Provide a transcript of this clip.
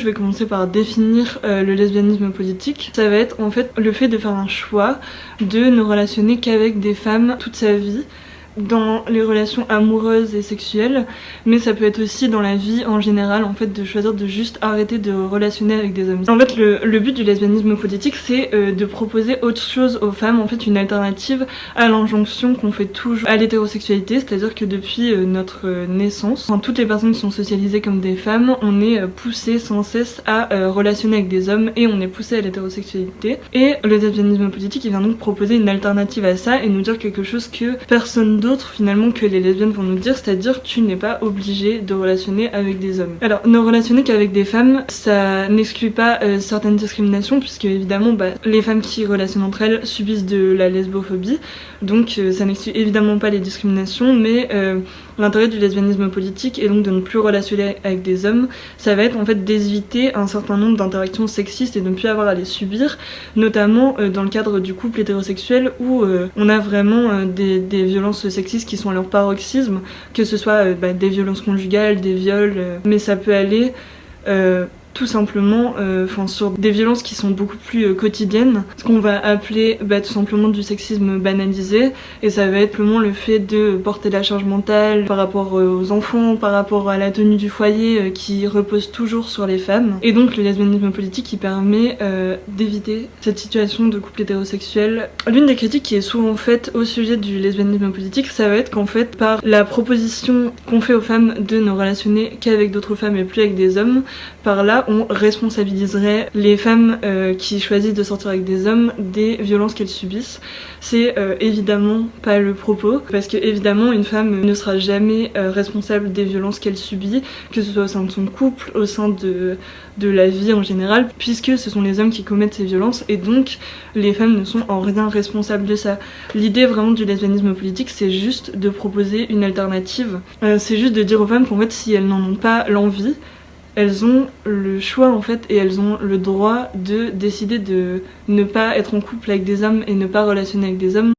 Je vais commencer par définir le lesbianisme politique. Ça va être en fait le fait de faire un choix de ne relationner qu'avec des femmes toute sa vie, dans les relations amoureuses et sexuelles, mais ça peut être aussi dans la vie en général, en fait, de choisir de juste arrêter de relationner avec des hommes. En fait, le but du lesbianisme politique, c'est de proposer autre chose aux femmes, en fait, une alternative à l'injonction qu'on fait toujours à l'hétérosexualité, c'est-à-dire que depuis notre naissance, enfin, toutes les personnes qui sont socialisées comme des femmes, on est poussées sans cesse à relationner avec des hommes et on est poussé à l'hétérosexualité. Et le lesbianisme politique, il vient donc proposer une alternative à ça et nous dire quelque chose que personne d'autre finalement que les lesbiennes vont nous dire, c'est-à-dire tu n'es pas obligé de relationner avec des hommes. Alors ne relationner qu'avec des femmes, ça n'exclut pas certaines discriminations, puisque évidemment les femmes qui relationnent entre elles subissent de la lesbophobie, donc ça n'exclut évidemment pas les discriminations, mais l'intérêt du lesbianisme politique est donc de ne plus relationner avec des hommes. Ça va être en fait d'éviter un certain nombre d'interactions sexistes et de ne plus avoir à les subir, notamment dans le cadre du couple hétérosexuel où on a vraiment des violences sexistes qui sont à leur paroxysme, que ce soit des violences conjugales, des viols, mais ça peut aller tout simplement sur des violences qui sont beaucoup plus quotidiennes, ce qu'on va appeler tout simplement du sexisme banalisé, et ça va être simplement le fait de porter la charge mentale par rapport aux enfants, par rapport à la tenue du foyer qui repose toujours sur les femmes. Et donc le lesbianisme politique qui permet d'éviter cette situation de couple hétérosexuel. L'une des critiques qui est souvent faite au sujet du lesbianisme politique, ça va être qu'en fait par la proposition qu'on fait aux femmes de ne relationner qu'avec d'autres femmes et plus avec des hommes, par là on responsabiliserait les femmes qui choisissent de sortir avec des hommes des violences qu'elles subissent. C'est évidemment pas le propos, parce que évidemment une femme ne sera jamais responsable des violences qu'elle subit, que ce soit au sein de son couple, au sein de la vie en général, puisque ce sont les hommes qui commettent ces violences, et donc les femmes ne sont en rien responsables de ça. L'idée vraiment du lesbianisme politique, c'est juste de proposer une alternative, c'est juste de dire aux femmes qu'en fait si elles n'en ont pas l'envie, elles ont le choix en fait et elles ont le droit de décider de ne pas être en couple avec des hommes et ne pas relationner avec des hommes.